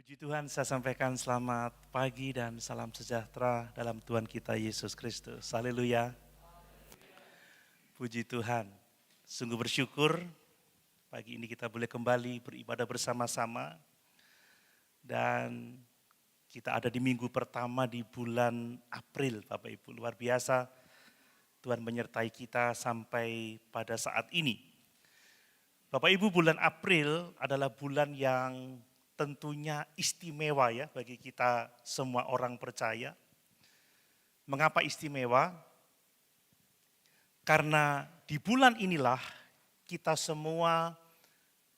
Puji Tuhan, saya sampaikan selamat pagi dan salam sejahtera dalam Tuhan kita Yesus Kristus. Haleluya. Puji Tuhan. Sungguh bersyukur pagi ini kita boleh kembali beribadah bersama-sama. Dan kita ada di minggu pertama di bulan April, Bapak Ibu. Luar biasa Tuhan menyertai kita sampai pada saat ini. Bapak Ibu, bulan April adalah bulan yang tentunya istimewa ya bagi kita semua orang percaya. Mengapa istimewa? Karena di bulan inilah kita semua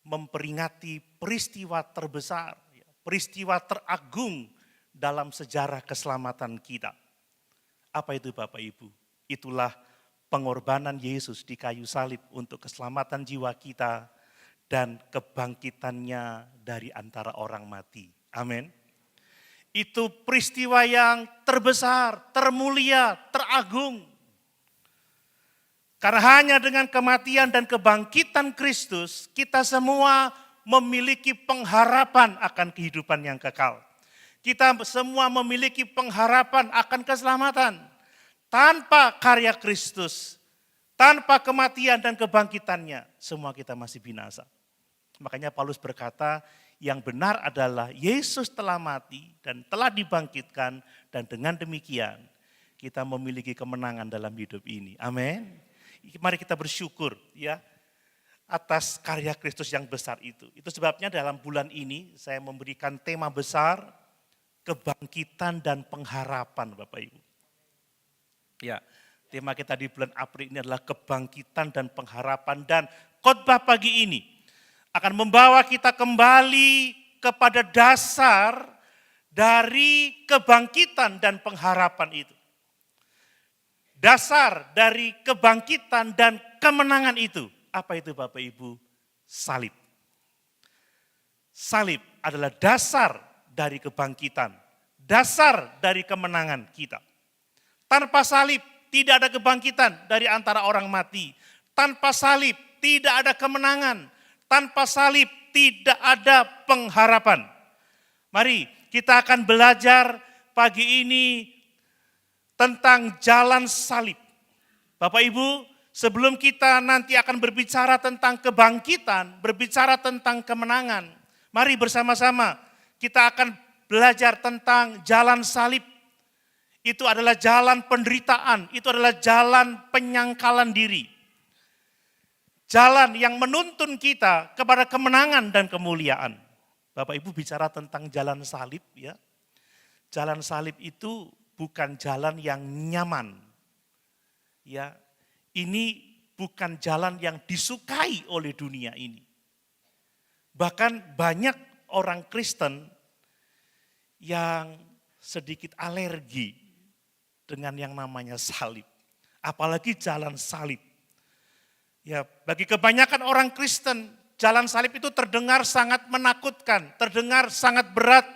memperingati peristiwa terbesar, peristiwa teragung dalam sejarah keselamatan kita. Apa itu Bapak Ibu? Itulah pengorbanan Yesus di kayu salib untuk keselamatan jiwa kita dan kebangkitannya dari antara orang mati. Amin. Itu peristiwa yang terbesar, termulia, teragung. Karena hanya dengan kematian dan kebangkitan Kristus, kita semua memiliki pengharapan akan kehidupan yang kekal. Kita semua memiliki pengharapan akan keselamatan. Tanpa karya Kristus, tanpa kematian dan kebangkitannya, semua kita masih binasa. Makanya Paulus berkata, yang benar adalah Yesus telah mati dan telah dibangkitkan, dan dengan demikian kita memiliki kemenangan dalam hidup ini. Amin. Mari kita bersyukur ya atas karya Kristus yang besar itu. Itu sebabnya dalam bulan ini saya memberikan tema besar, kebangkitan dan pengharapan Bapak Ibu. Ya, tema kita di bulan April ini adalah kebangkitan dan pengharapan, dan khotbah pagi ini akan membawa kita kembali kepada dasar dari kebangkitan dan pengharapan itu. Dasar dari kebangkitan dan kemenangan itu. Apa itu Bapak Ibu? Salib. Salib adalah dasar dari kebangkitan. Dasar dari kemenangan kita. Tanpa salib tidak ada kebangkitan dari antara orang mati. Tanpa salib tidak ada kemenangan. Tanpa salib tidak ada pengharapan. Mari kita akan belajar pagi ini tentang jalan salib. Bapak Ibu, sebelum kita nanti akan berbicara tentang kebangkitan, berbicara tentang kemenangan, mari bersama-sama kita akan belajar tentang jalan salib. Itu adalah jalan penderitaan, itu adalah jalan penyangkalan diri. Jalan yang menuntun kita kepada kemenangan dan kemuliaan. Bapak Ibu bicara tentang jalan salib ya. Jalan salib itu bukan jalan yang nyaman. Ya, ini bukan jalan yang disukai oleh dunia ini. Bahkan banyak orang Kristen yang sedikit alergi dengan yang namanya salib. Apalagi jalan salib. Ya, bagi kebanyakan orang Kristen, jalan salib itu terdengar sangat menakutkan, terdengar sangat berat,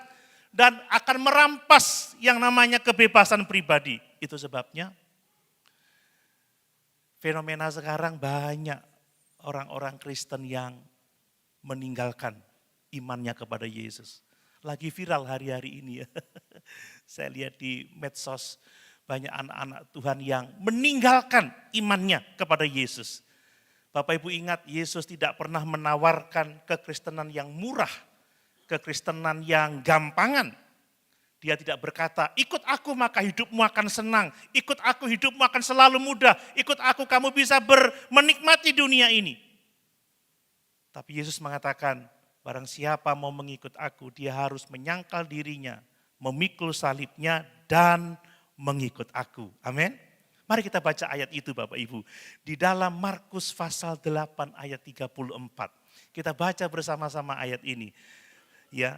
dan akan merampas yang namanya kebebasan pribadi. Itu sebabnya fenomena sekarang banyak orang-orang Kristen yang meninggalkan imannya kepada Yesus. Lagi viral hari-hari ini ya. Saya lihat di medsos banyak anak-anak Tuhan yang meninggalkan imannya kepada Yesus. Bapak Ibu ingat, Yesus tidak pernah menawarkan kekristenan yang murah, kekristenan yang gampangan. Dia tidak berkata, ikut aku maka hidupmu akan senang, ikut aku hidupmu akan selalu mudah, ikut aku kamu bisa menikmati dunia ini. Tapi Yesus mengatakan, barang siapa mau mengikut aku, dia harus menyangkal dirinya, memikul salibnya dan mengikut aku. Amin. Mari kita baca ayat itu Bapak Ibu. Di dalam Markus pasal 8 ayat 34. Kita baca bersama-sama ayat ini. Ya,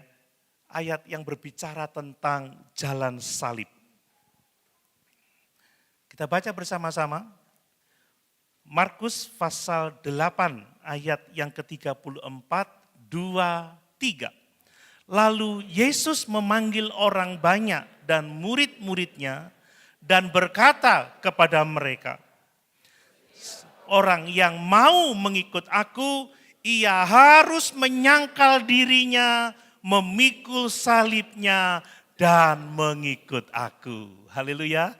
ayat yang berbicara tentang jalan salib. Kita baca bersama-sama. Markus pasal 8 ayat yang ke-34, 2, 3. Lalu Yesus memanggil orang banyak dan murid-muridnya, dan berkata kepada mereka, orang yang mau mengikut aku, ia harus menyangkal dirinya, memikul salibnya, dan mengikut aku. Haleluya.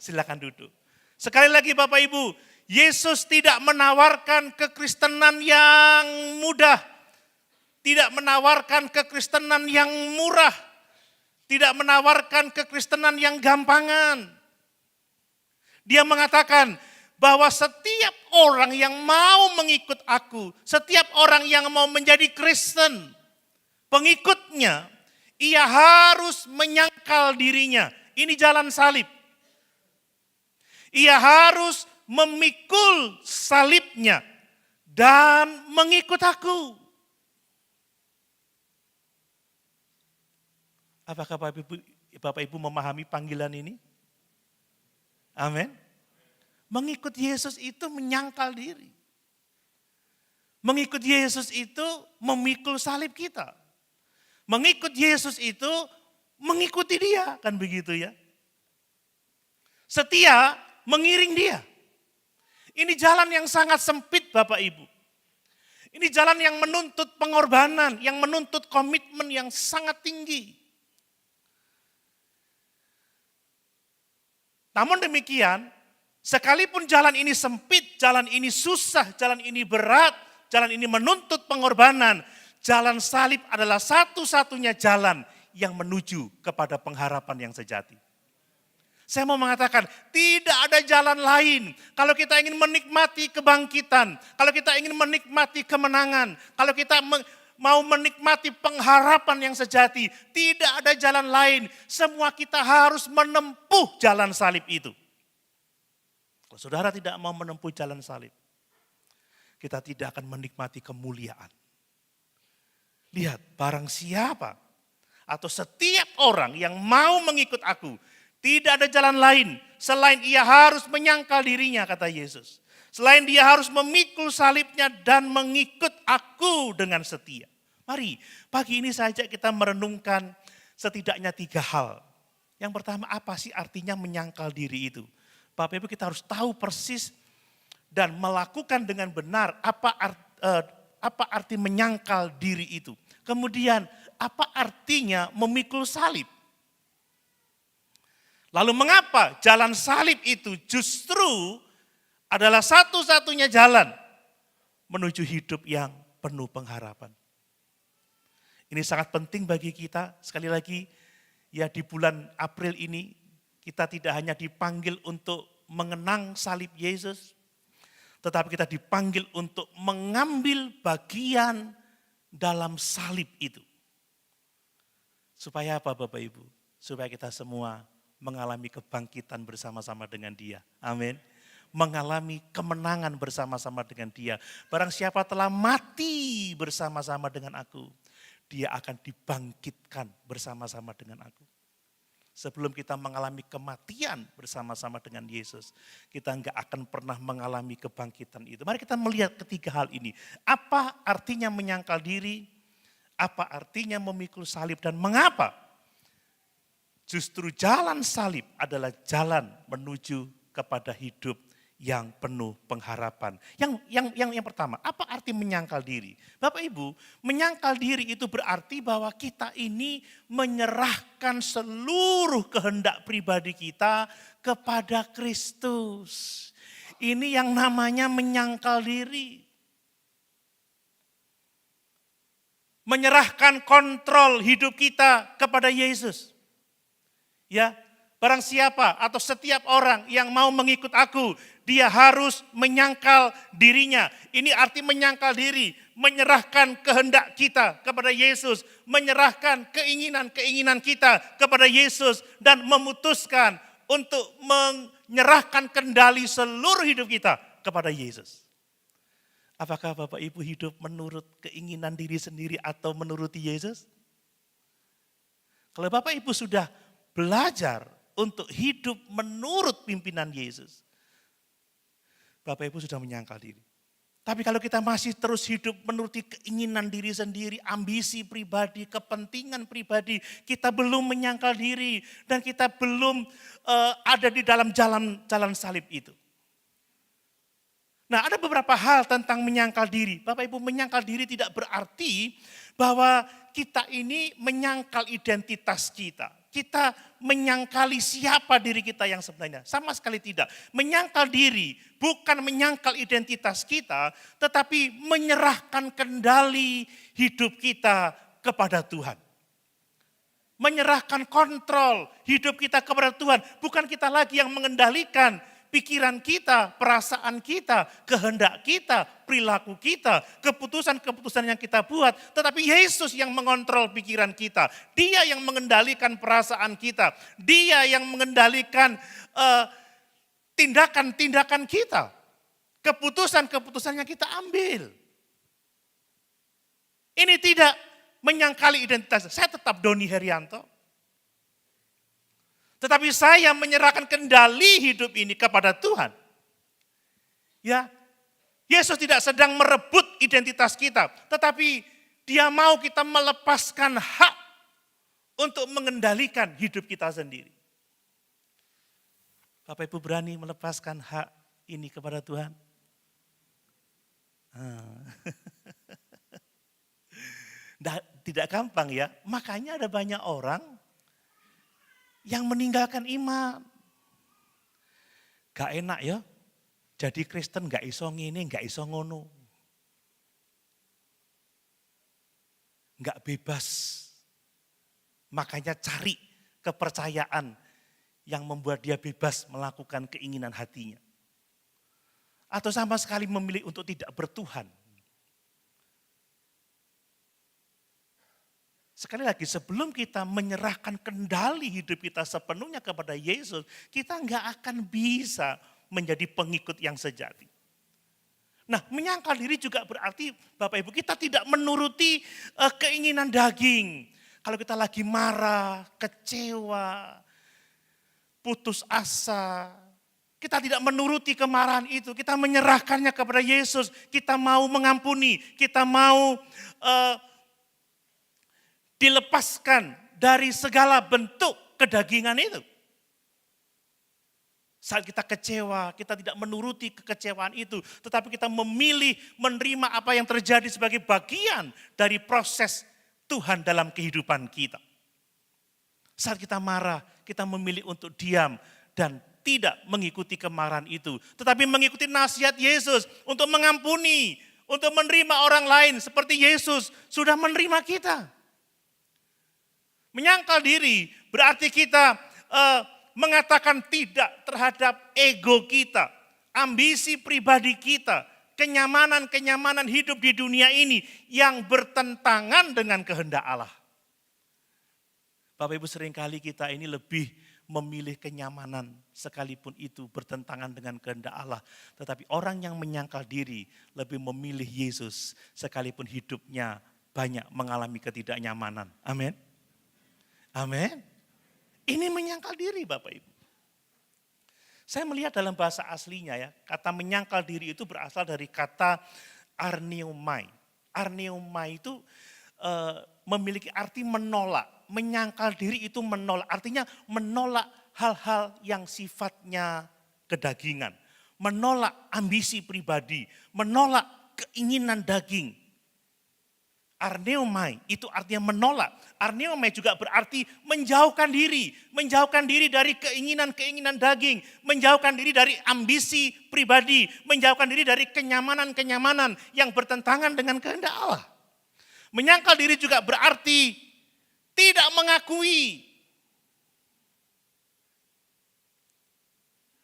Silakan duduk. Sekali lagi Bapak Ibu, Yesus tidak menawarkan kekristenan yang mudah. Tidak menawarkan kekristenan yang murah. Tidak menawarkan kekristenan yang gampangan. Dia mengatakan bahwa setiap orang yang mau mengikut aku, setiap orang yang mau menjadi Kristen, pengikutnya, ia harus menyangkal dirinya. Ini jalan salib. Ia harus memikul salibnya dan mengikut aku. Apakah Bapak Ibu memahami panggilan ini? Amin. Mengikut Yesus itu menyangkal diri. Mengikut Yesus itu memikul salib kita. Mengikut Yesus itu mengikuti dia, kan begitu ya. Setia mengiring dia. Ini jalan yang sangat sempit Bapak Ibu. Ini jalan yang menuntut pengorbanan, yang menuntut komitmen yang sangat tinggi. Namun demikian, sekalipun jalan ini sempit, jalan ini susah, jalan ini berat, jalan ini menuntut pengorbanan, jalan salib adalah satu-satunya jalan yang menuju kepada pengharapan yang sejati. Saya mau mengatakan, tidak ada jalan lain. Kalau kita ingin menikmati kebangkitan, kalau kita ingin menikmati kemenangan, kalau kita mau menikmati pengharapan yang sejati, tidak ada jalan lain. Semua kita harus menempuh jalan salib itu. Kalau saudara tidak mau menempuh jalan salib, kita tidak akan menikmati kemuliaan. Lihat, barang siapa atau setiap orang yang mau mengikut aku, tidak ada jalan lain selain ia harus menyangkal dirinya, kata Yesus. Selain dia harus memikul salibnya dan mengikut aku dengan setia. Mari pagi ini saja kita merenungkan setidaknya 3 hal. Yang pertama, apa sih artinya menyangkal diri itu? Bapak Ibu, kita harus tahu persis dan melakukan dengan benar apa arti menyangkal diri itu. Kemudian apa artinya memikul salib? Lalu mengapa jalan salib itu justru adalah satu-satunya jalan menuju hidup yang penuh pengharapan. Ini sangat penting bagi kita. Sekali lagi, ya di bulan April ini kita tidak hanya dipanggil untuk mengenang salib Yesus, tetapi kita dipanggil untuk mengambil bagian dalam salib itu. Supaya apa Bapak Ibu? Supaya kita semua mengalami kebangkitan bersama-sama dengan dia. Amin. Mengalami kemenangan bersama-sama dengan dia. Barang siapa telah mati bersama-sama dengan aku, dia akan dibangkitkan bersama-sama dengan aku. Sebelum kita mengalami kematian bersama-sama dengan Yesus, kita enggak akan pernah mengalami kebangkitan itu. Mari kita melihat ketiga hal ini. Apa artinya menyangkal diri? Apa artinya memikul salib dan mengapa? Justru jalan salib adalah jalan menuju kepada hidup yang penuh pengharapan. Yang pertama, apa arti menyangkal diri? Bapak Ibu, menyangkal diri itu berarti bahwa kita ini menyerahkan seluruh kehendak pribadi kita kepada Kristus. Ini yang namanya menyangkal diri. Menyerahkan kontrol hidup kita kepada Yesus. Ya, barang siapa atau setiap orang yang mau mengikut aku, dia harus menyangkal dirinya. Ini arti menyangkal diri, menyerahkan kehendak kita kepada Yesus, menyerahkan keinginan-keinginan kita kepada Yesus dan memutuskan untuk menyerahkan kendali seluruh hidup kita kepada Yesus. Apakah Bapak Ibu hidup menurut keinginan diri sendiri atau menuruti Yesus? Kalau Bapak Ibu sudah belajar untuk hidup menurut pimpinan Yesus, Bapak Ibu sudah menyangkal diri. Tapi kalau kita masih terus hidup menuruti keinginan diri sendiri, ambisi pribadi, kepentingan pribadi, kita belum menyangkal diri dan kita belum ada di dalam jalan salib itu. Nah, ada beberapa hal tentang menyangkal diri. Bapak Ibu, menyangkal diri tidak berarti bahwa kita ini menyangkal identitas kita. Kita menyangkali siapa diri kita yang sebenarnya. Sama sekali tidak. Menyangkal diri bukan menyangkal identitas kita, tetapi menyerahkan kendali hidup kita kepada Tuhan. Menyerahkan kontrol hidup kita kepada Tuhan. Bukan kita lagi yang mengendalikan pikiran kita, perasaan kita, kehendak kita, perilaku kita, keputusan-keputusan yang kita buat. Tetapi Yesus yang mengontrol pikiran kita. Dia yang mengendalikan perasaan kita. Dia yang mengendalikan tindakan-tindakan kita. Keputusan-keputusan yang kita ambil. Ini tidak menyangkali identitas. Saya tetap Doni Herianto. Tetapi saya menyerahkan kendali hidup ini kepada Tuhan. Ya, Yesus tidak sedang merebut identitas kita, tetapi Dia mau kita melepaskan hak untuk mengendalikan hidup kita sendiri. Bapak Ibu berani melepaskan hak ini kepada Tuhan? Tidak gampang ya, makanya ada banyak orang yang meninggalkan iman. Gak enak ya, jadi Kristen gak iso ngene, gak iso ngono. Gak bebas. Makanya cari kepercayaan yang membuat dia bebas melakukan keinginan hatinya. Atau sama sekali memilih untuk tidak bertuhan. Sekali lagi, sebelum kita menyerahkan kendali hidup kita sepenuhnya kepada Yesus, kita nggak akan bisa menjadi pengikut yang sejati. Nah, menyangkal diri juga berarti, Bapak Ibu, kita tidak menuruti keinginan daging. Kalau kita lagi marah, kecewa, putus asa, kita tidak menuruti kemarahan itu, kita menyerahkannya kepada Yesus. Kita mau mengampuni, kita mau dilepaskan dari segala bentuk kedagingan itu. Saat kita kecewa, kita tidak menuruti kekecewaan itu, tetapi kita memilih menerima apa yang terjadi sebagai bagian dari proses Tuhan dalam kehidupan kita. Saat kita marah, kita memilih untuk diam dan tidak mengikuti kemarahan itu, tetapi mengikuti nasihat Yesus untuk mengampuni, untuk menerima orang lain seperti Yesus sudah menerima kita. Menyangkal diri berarti kita mengatakan tidak terhadap ego kita, ambisi pribadi kita, kenyamanan-kenyamanan hidup di dunia ini yang bertentangan dengan kehendak Allah. Bapak Ibu, seringkali kita ini lebih memilih kenyamanan sekalipun itu bertentangan dengan kehendak Allah. Tetapi orang yang menyangkal diri lebih memilih Yesus sekalipun hidupnya banyak mengalami ketidaknyamanan. Amin. Amin. Ini menyangkal diri Bapak Ibu. Saya melihat dalam bahasa aslinya ya, kata menyangkal diri itu berasal dari kata arneomai. Arneomai itu memiliki arti menolak. Menyangkal diri itu menolak, artinya menolak hal-hal yang sifatnya kedagingan. Menolak ambisi pribadi, menolak keinginan daging. Arneomai itu artinya menolak. Arneomai juga berarti menjauhkan diri dari keinginan-keinginan daging, menjauhkan diri dari ambisi pribadi, menjauhkan diri dari kenyamanan-kenyamanan yang bertentangan dengan kehendak Allah. Menyangkal diri juga berarti tidak mengakui.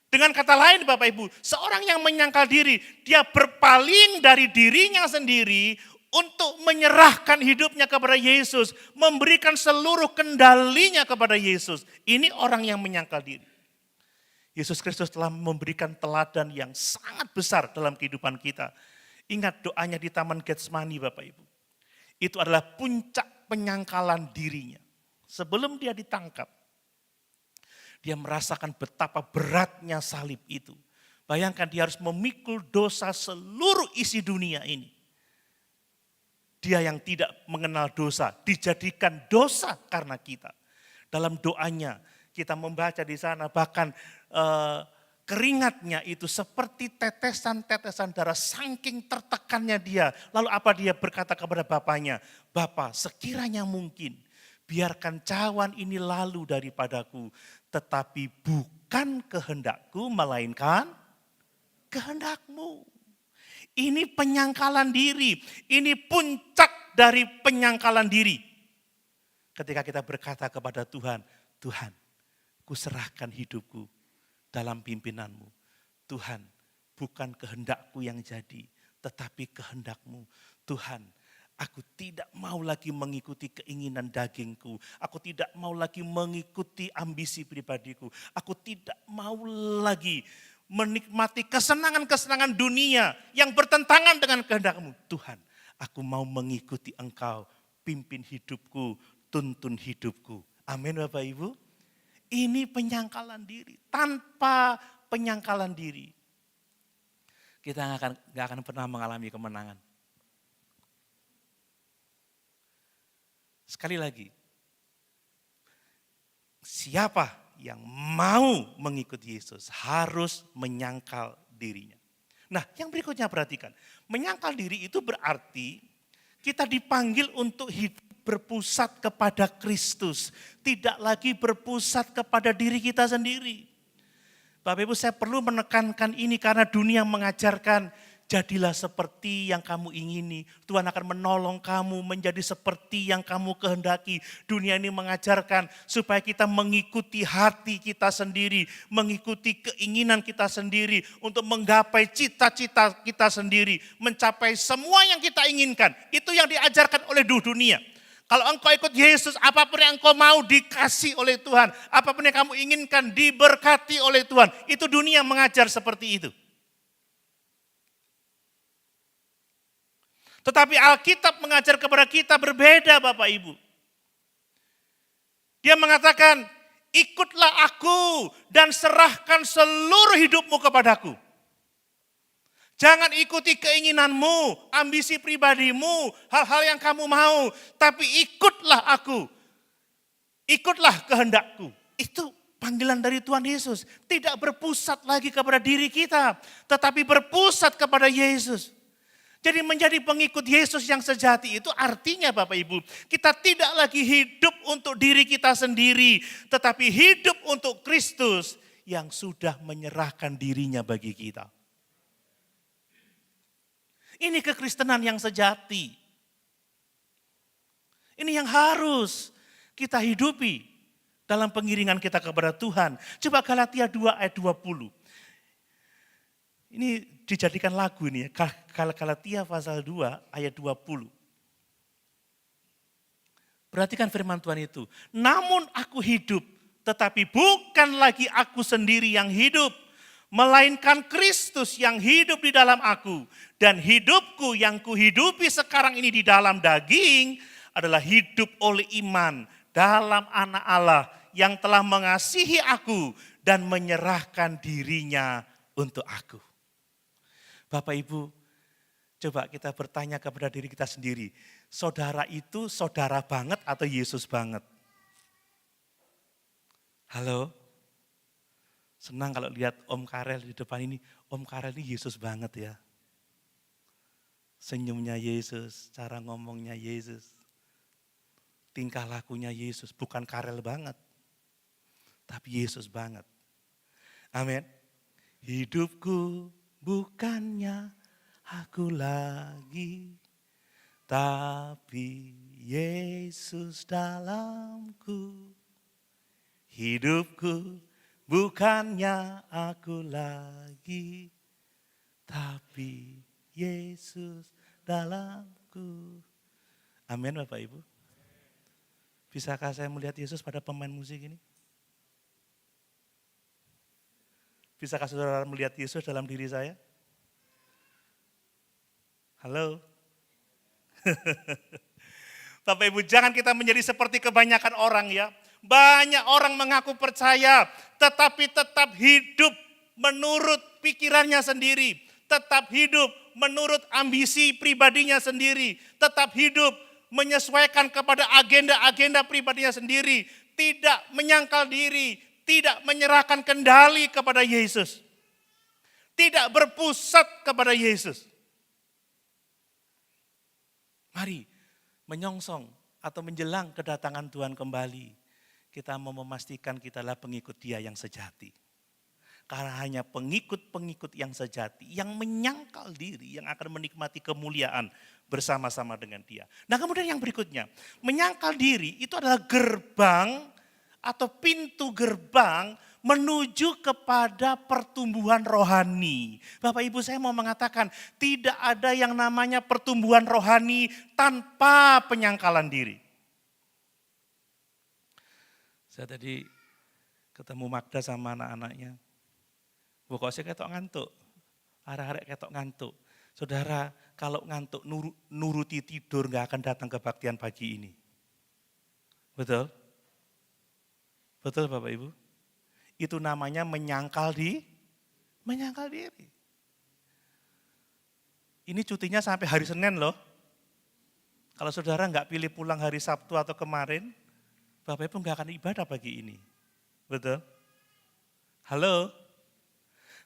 Dengan kata lain Bapak Ibu, seorang yang menyangkal diri, dia berpaling dari dirinya sendiri untuk menyerahkan hidupnya kepada Yesus, memberikan seluruh kendalinya kepada Yesus. Ini orang yang menyangkal diri. Yesus Kristus telah memberikan teladan yang sangat besar dalam kehidupan kita. Ingat doanya di Taman Getsemani Bapak Ibu. Itu adalah puncak penyangkalan dirinya. Sebelum dia ditangkap, dia merasakan betapa beratnya salib itu. Bayangkan dia harus memikul dosa seluruh isi dunia ini. Dia yang tidak mengenal dosa, dijadikan dosa karena kita. Dalam doanya kita membaca di sana bahkan keringatnya itu seperti tetesan-tetesan darah, saking tertekannya dia. Lalu apa dia berkata kepada bapaknya, "Bapa, sekiranya mungkin, biarkan cawan ini lalu daripadaku, tetapi bukan kehendakku, melainkan kehendakmu." Ini penyangkalan diri, ini puncak dari penyangkalan diri. Ketika kita berkata kepada Tuhan, "Tuhan, kuserahkan hidupku dalam pimpinanmu. Tuhan, bukan kehendakku yang jadi, tetapi kehendakmu. Tuhan, aku tidak mau lagi mengikuti keinginan dagingku. Aku tidak mau lagi mengikuti ambisi pribadiku. Aku tidak mau lagi menikmati kesenangan-kesenangan dunia yang bertentangan dengan kehendakmu. Tuhan, aku mau mengikuti Engkau, pimpin hidupku, tuntun hidupku." Amin Bapak Ibu. Ini penyangkalan diri. Tanpa penyangkalan diri, kita nggak akan pernah mengalami kemenangan. Sekali lagi, siapa yang mau mengikuti Yesus harus menyangkal dirinya. Nah, yang berikutnya perhatikan. Menyangkal diri itu berarti kita dipanggil untuk hidup berpusat kepada Kristus. Tidak lagi berpusat kepada diri kita sendiri. Bapak Ibu, saya perlu menekankan ini karena dunia mengajarkan, jadilah seperti yang kamu ingini. Tuhan akan menolong kamu menjadi seperti yang kamu kehendaki. Dunia ini mengajarkan supaya kita mengikuti hati kita sendiri, mengikuti keinginan kita sendiri untuk menggapai cita-cita kita sendiri, mencapai semua yang kita inginkan. Itu yang diajarkan oleh dunia. Kalau engkau ikut Yesus, apapun yang engkau mau dikasih oleh Tuhan, apapun yang kamu inginkan diberkati oleh Tuhan. Itu dunia mengajar seperti itu. Tetapi Alkitab mengajar kepada kita berbeda Bapak Ibu. Dia mengatakan, "Ikutlah aku dan serahkan seluruh hidupmu kepadaku." Jangan ikuti keinginanmu, ambisi pribadimu, hal-hal yang kamu mau. Tapi ikutlah aku. Ikutlah kehendakku. Itu panggilan dari Tuhan Yesus. Tidak berpusat lagi kepada diri kita, tetapi berpusat kepada Yesus. Jadi menjadi pengikut Yesus yang sejati itu artinya Bapak Ibu, kita tidak lagi hidup untuk diri kita sendiri, tetapi hidup untuk Kristus yang sudah menyerahkan dirinya bagi kita. Ini kekristenan yang sejati. Ini yang harus kita hidupi dalam pengiringan kita kepada Tuhan. Coba Galatia 2 ayat 20. Ini dijadikan lagu ini ya, Galatia pasal 2 ayat 20. Perhatikan firman Tuhan itu. "Namun aku hidup, tetapi bukan lagi aku sendiri yang hidup, melainkan Kristus yang hidup di dalam aku. Dan hidupku yang kuhidupi sekarang ini di dalam daging adalah hidup oleh iman dalam Anak Allah yang telah mengasihi aku dan menyerahkan dirinya untuk aku." Bapak Ibu, coba kita bertanya kepada diri kita sendiri. Saudara itu saudara banget atau Yesus banget? Halo? Senang kalau lihat Om Karel di depan ini. Om Karel ini Yesus banget ya. Senyumnya Yesus, cara ngomongnya Yesus. Tingkah lakunya Yesus, bukan Karel banget. Tapi Yesus banget. Amin. Hidupku bukannya aku lagi, tapi Yesus dalamku. Hidupku bukannya aku lagi, tapi Yesus dalamku. Amin Bapak Ibu. Bisakah saya melihat Yesus pada pemain musik ini? Bisakah saudara melihat Yesus dalam diri saya? Halo? Bapak Ibu, jangan kita menjadi seperti kebanyakan orang ya. Banyak orang mengaku percaya, tetapi tetap hidup menurut pikirannya sendiri. Tetap hidup menurut ambisi pribadinya sendiri. Tetap hidup menyesuaikan kepada agenda-agenda pribadinya sendiri. Tidak menyangkal diri, tidak menyerahkan kendali kepada Yesus. Tidak berpusat kepada Yesus. Mari menyongsong atau menjelang kedatangan Tuhan kembali. Kita mau memastikan kita adalah pengikut Dia yang sejati. Karena hanya pengikut-pengikut yang sejati, yang menyangkal diri, yang akan menikmati kemuliaan bersama-sama dengan Dia. Nah kemudian yang berikutnya, menyangkal diri itu adalah gerbang atau pintu gerbang menuju kepada pertumbuhan rohani. Bapak Ibu, saya mau mengatakan tidak ada yang namanya pertumbuhan rohani tanpa penyangkalan diri. Saya tadi ketemu Magda sama anak-anaknya. Pokoknya ketok ngantuk, arek-arek ketok ngantuk. Saudara, kalau ngantuk nuruti tidur gak akan datang kebaktian pagi ini. Betul? Betul Bapak Ibu? Itu namanya menyangkal diri. Ini cutinya sampai hari Senin loh. Kalau saudara nggak pilih pulang hari Sabtu atau kemarin, Bapak Ibu nggak akan ibadah pagi ini. Betul? Halo?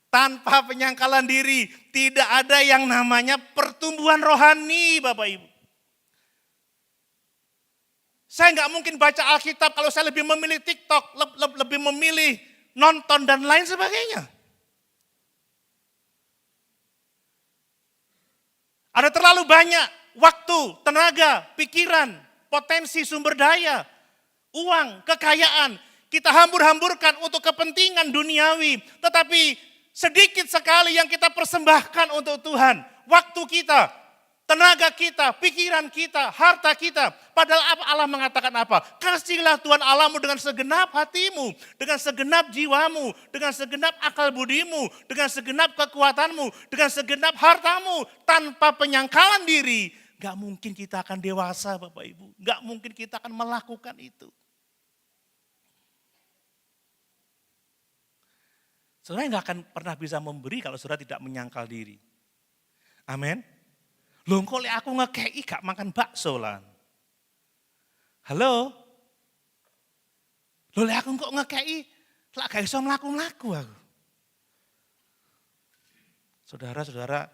Tanpa penyangkalan diri, tidak ada yang namanya pertumbuhan rohani Bapak Ibu. Saya nggak mungkin baca Alkitab kalau saya lebih memilih TikTok, lebih memilih nonton dan lain sebagainya. Ada terlalu banyak waktu, tenaga, pikiran, potensi sumber daya, uang, kekayaan. Kita hambur-hamburkan untuk kepentingan duniawi. Tetapi sedikit sekali yang kita persembahkan untuk Tuhan. Waktu kita, tenaga kita, pikiran kita, harta kita. Padahal Allah mengatakan apa? Kasihlah Tuhan Allahmu dengan segenap hatimu, dengan segenap jiwamu, dengan segenap akal budimu, dengan segenap kekuatanmu, dengan segenap hartamu. Tanpa penyangkalan diri, gak mungkin kita akan dewasa Bapak Ibu. Gak mungkin kita akan melakukan itu. Saudara nggak akan pernah bisa memberi kalau saudara tidak menyangkal diri. Amin. Loh kok aku ngekei gak makan bakso lah. Halo? Loh aku kok ngekei lah gak bisa melaku-laku aku. Saudara-saudara,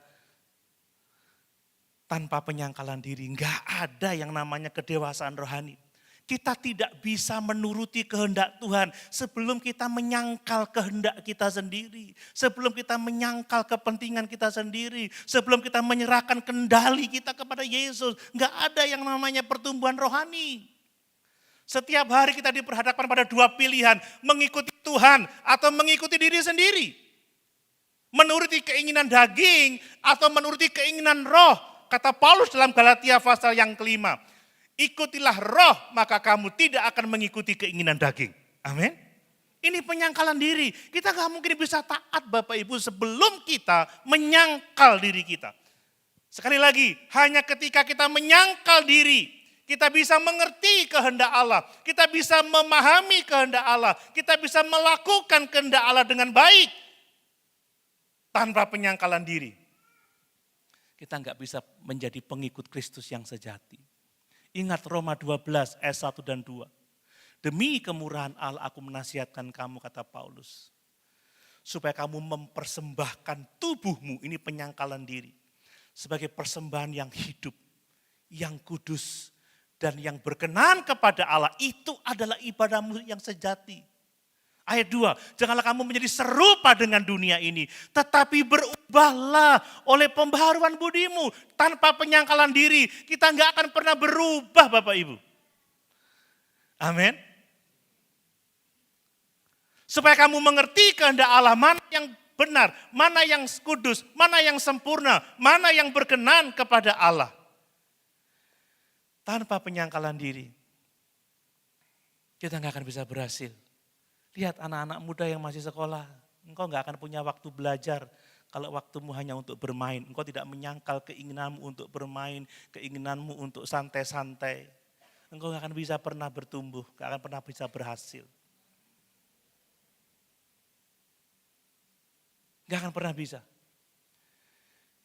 tanpa penyangkalan diri nggak ada yang namanya kedewasaan rohani. Kita tidak bisa menuruti kehendak Tuhan sebelum kita menyangkal kehendak kita sendiri. Sebelum kita menyangkal kepentingan kita sendiri. Sebelum kita menyerahkan kendali kita kepada Yesus. Enggak ada yang namanya pertumbuhan rohani. Setiap hari kita diperhadapkan pada dua pilihan. Mengikuti Tuhan atau mengikuti diri sendiri. Menuruti keinginan daging atau menuruti keinginan roh. Kata Paulus dalam Galatia pasal yang kelima. Ikutilah roh, maka kamu tidak akan mengikuti keinginan daging. Amin. Ini penyangkalan diri. Kita gak mungkin bisa taat Bapak Ibu sebelum kita menyangkal diri kita. Sekali lagi, hanya ketika kita menyangkal diri, kita bisa mengerti kehendak Allah. Kita bisa memahami kehendak Allah. Kita bisa melakukan kehendak Allah dengan baik. Tanpa penyangkalan diri. Kita gak bisa menjadi pengikut Kristus yang sejati. Ingat Roma 12 ayat 1 dan 2. Demi kemurahan Allah aku menasihatkan kamu, kata Paulus. Supaya kamu mempersembahkan tubuhmu, ini penyangkalan diri. Sebagai persembahan yang hidup, yang kudus, dan yang berkenan kepada Allah. Itu adalah ibadahmu yang sejati. Ayat 2, janganlah kamu menjadi serupa dengan dunia ini. Tetapi berubahlah oleh pembaharuan budimu. Tanpa penyangkalan diri, kita nggak akan pernah berubah Bapak Ibu. Amin. Supaya kamu mengerti kehendak Allah, mana yang benar, mana yang kudus, mana yang sempurna, mana yang berkenan kepada Allah. Tanpa penyangkalan diri, kita nggak akan bisa berhasil. Lihat anak-anak muda yang masih sekolah, engkau nggak akan punya waktu belajar kalau waktumu hanya untuk bermain. Engkau tidak menyangkal keinginanmu untuk bermain, keinginanmu untuk santai-santai. Engkau nggak akan bisa pernah bertumbuh, nggak akan pernah bisa berhasil. Nggak akan pernah bisa.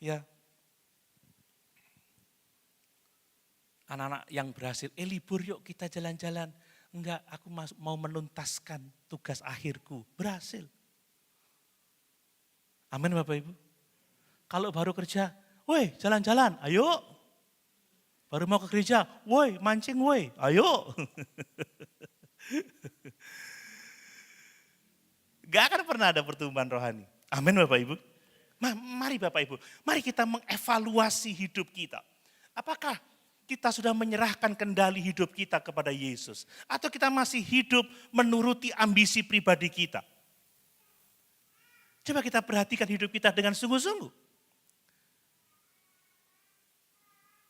Ya, anak-anak yang berhasil, libur yuk kita jalan-jalan. Enggak, aku mau menuntaskan tugas akhirku. Berhasil. Amin Bapak Ibu. Kalau baru kerja, woi jalan-jalan, ayo. Baru mau ke gereja, woi mancing woi, ayo. Gak akan pernah ada pertumbuhan rohani. Amin Bapak Ibu. Mari Bapak Ibu, mari kita mengevaluasi hidup kita. Apakah kita sudah menyerahkan kendali hidup kita kepada Yesus? Atau kita masih hidup menuruti ambisi pribadi kita? Coba kita perhatikan hidup kita dengan sungguh-sungguh.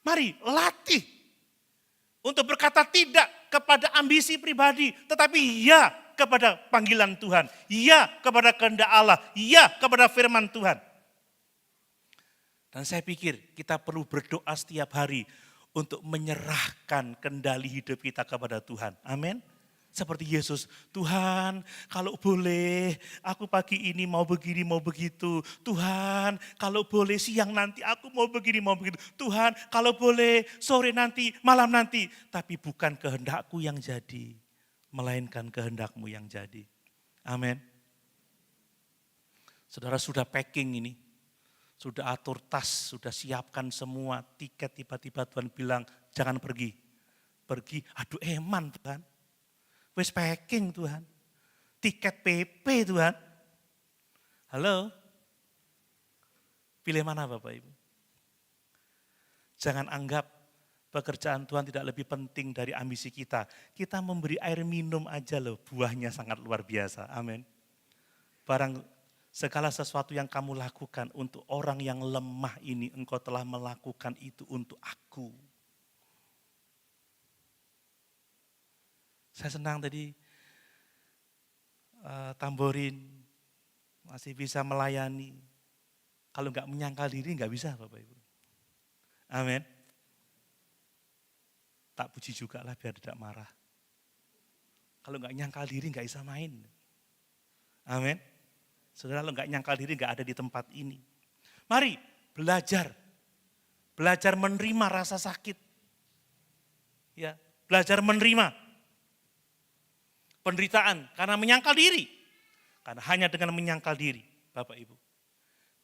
Mari latih untuk berkata tidak kepada ambisi pribadi, tetapi ya kepada panggilan Tuhan, ya kepada kehendak Allah, ya kepada firman Tuhan. Dan saya pikir kita perlu berdoa setiap hari untuk menyerahkan kendali hidup kita kepada Tuhan. Amin. Seperti Yesus, Tuhan kalau boleh aku pagi ini mau begini mau begitu. Tuhan kalau boleh siang nanti aku mau begini mau begitu. Tuhan kalau boleh sore nanti, malam nanti. Tapi bukan kehendakku yang jadi, melainkan kehendak-Mu yang jadi. Amin. Saudara sudah packing ini, sudah atur tas, sudah siapkan semua tiket, tiba-tiba Tuhan bilang jangan pergi. Pergi, aduh eman Tuhan. Wes packing Tuhan, tiket PP Tuhan. Halo, pilih mana Bapak Ibu? Jangan anggap pekerjaan Tuhan tidak lebih penting dari ambisi kita. Kita memberi air minum aja loh, buahnya sangat luar biasa. Amin. Barang segala sesuatu yang kamu lakukan untuk orang yang lemah ini, engkau telah melakukan itu untuk aku. Saya senang tadi tamborin masih bisa melayani. Kalau enggak menyangkal diri enggak bisa Bapak Ibu. Amin. Tak puji juga lah biar tidak marah. Kalau enggak nyangkal diri enggak bisa main. Amin. Saudara kalau enggak nyangkal diri enggak ada di tempat ini. Mari belajar. Belajar menerima rasa sakit. Ya, belajar menerima penderitaan karena menyangkal diri. Karena hanya dengan menyangkal diri, Bapak Ibu,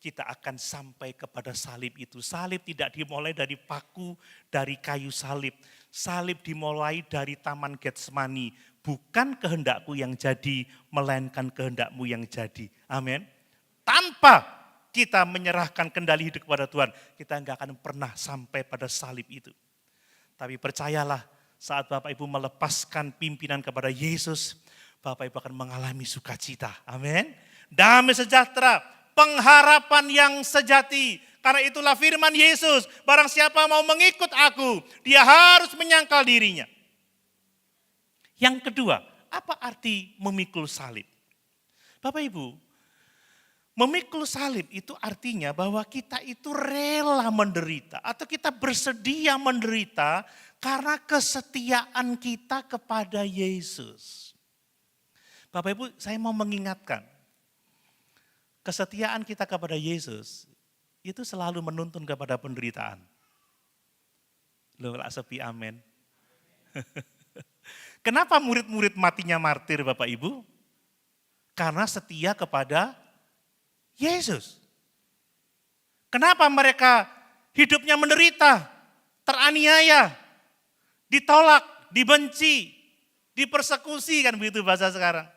kita akan sampai kepada salib itu. Salib tidak dimulai dari paku, dari kayu salib. Salib dimulai dari Taman Getsemani. Bukan kehendakku yang jadi, melainkan kehendak-Mu yang jadi. Amin. Tanpa kita menyerahkan kendali hidup kepada Tuhan, kita enggak akan pernah sampai pada salib itu. Tapi percayalah, saat Bapak Ibu melepaskan pimpinan kepada Yesus, Bapak Ibu akan mengalami sukacita. Amin. Damai sejahtera, pengharapan yang sejati. Karena itulah firman Yesus, barang siapa mau mengikut aku, dia harus menyangkal dirinya. Yang kedua, apa arti memikul salib? Bapak Ibu, memikul salib itu artinya bahwa kita itu rela menderita atau kita bersedia menderita karena kesetiaan kita kepada Yesus. Bapak Ibu, saya mau mengingatkan, kesetiaan kita kepada Yesus itu selalu menuntun kepada penderitaan. Loh, lah sepi amin. Kenapa murid-murid matinya martir Bapak Ibu? Karena setia kepada Yesus. Kenapa mereka hidupnya menderita, teraniaya, ditolak, dibenci, dipersekusi kan begitu bahasa sekarang.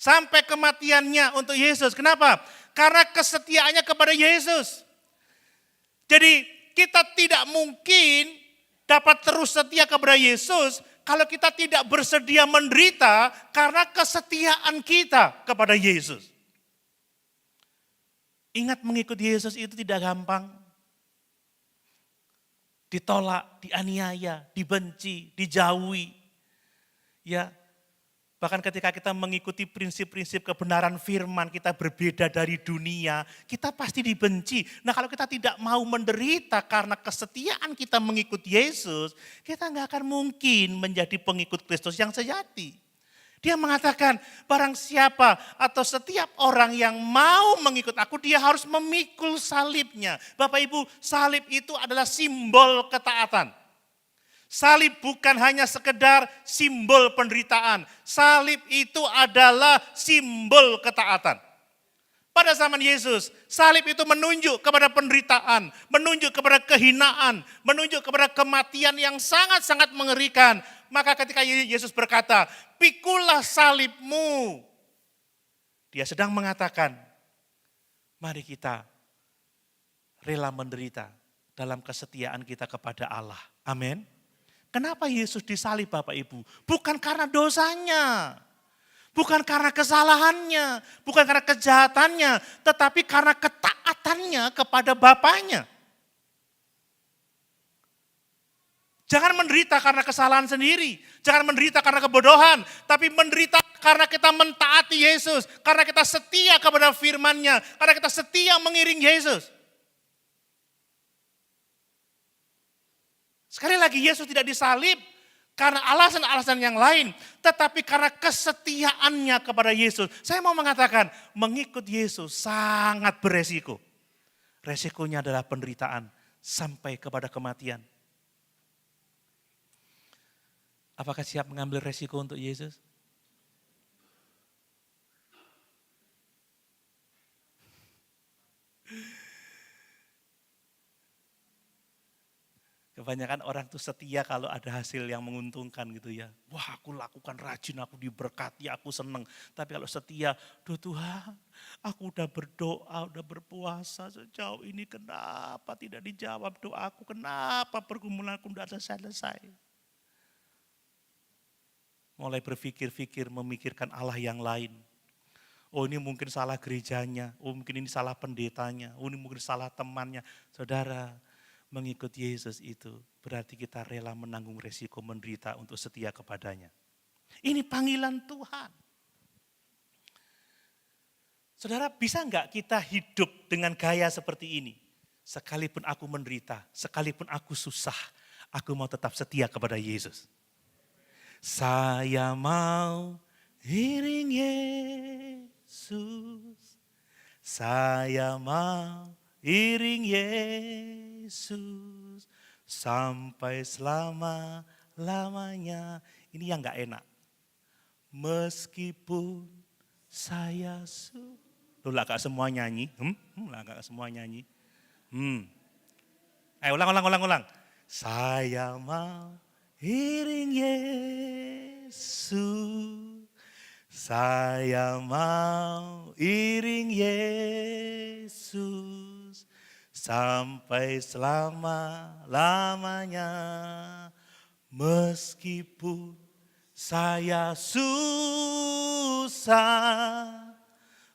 Sampai kematiannya untuk Yesus. Kenapa? Karena kesetiaannya kepada Yesus. Jadi kita tidak mungkin dapat terus setia kepada Yesus kalau kita tidak bersedia menderita karena kesetiaan kita kepada Yesus. Ingat mengikuti Yesus itu tidak gampang. Ditolak, dianiaya, dibenci, dijauhi. Ya, bahkan ketika kita mengikuti prinsip-prinsip kebenaran firman, kita berbeda dari dunia, kita pasti dibenci. Nah kalau kita tidak mau menderita karena kesetiaan kita mengikuti Yesus, kita nggak akan mungkin menjadi pengikut Kristus yang sejati. Dia mengatakan, barang siapa atau setiap orang yang mau mengikut aku, dia harus memikul salibnya. Bapak Ibu, salib itu adalah simbol ketaatan. Salib bukan hanya sekedar simbol penderitaan. Salib itu adalah simbol ketaatan. Pada zaman Yesus, salib itu menunjuk kepada penderitaan, menunjuk kepada kehinaan, menunjuk kepada kematian yang sangat-sangat mengerikan. Maka ketika Yesus berkata, "Pikulah salibmu." Dia sedang mengatakan, mari kita rela menderita dalam kesetiaan kita kepada Allah. Amin. Kenapa Yesus disalib Bapak Ibu? Bukan karena dosanya. Bukan karena kesalahannya, bukan karena kejahatannya, tetapi karena ketaatannya kepada Bapaknya. Jangan menderita karena kesalahan sendiri, jangan menderita karena kebodohan, tapi menderita karena kita mentaati Yesus, karena kita setia kepada firman-Nya, karena kita setia mengiring Yesus. Sekali lagi, Yesus tidak disalib karena alasan-alasan yang lain, tetapi karena kesetiaannya kepada Yesus. Saya mau mengatakan, mengikut Yesus sangat beresiko. Resikonya adalah penderitaan sampai kepada kematian. Apakah siap mengambil resiko untuk Yesus? Kebanyakan orang tuh setia kalau ada hasil yang menguntungkan gitu ya. Wah, aku lakukan rajin, aku diberkati, aku seneng. Tapi kalau setia, duh Tuhan, aku udah berdoa, udah berpuasa sejauh ini, kenapa tidak dijawab doaku? Kenapa pergumulanku tidak selesai? Mulai berpikir-pikir, memikirkan Allah yang lain. Oh, ini mungkin salah gerejanya, oh mungkin ini salah pendetanya, oh ini mungkin salah temannya. Saudara, mengikut Yesus itu berarti kita rela menanggung resiko menderita untuk setia kepadanya. Ini panggilan Tuhan. Saudara, bisa enggak kita hidup dengan gaya seperti ini? Sekalipun aku menderita, sekalipun aku susah, aku mau tetap setia kepada Yesus. Saya mau iring Yesus, saya mau iring Yesus sampai selama-lamanya. Ini yang gak enak. Meskipun saya Loh lah gak semua nyanyi. Lah gak semua nyanyi. Ayo ulang. Saya mau iring Yesus. Saya mau iring Yesus sampai selama-lamanya. Meskipun saya susah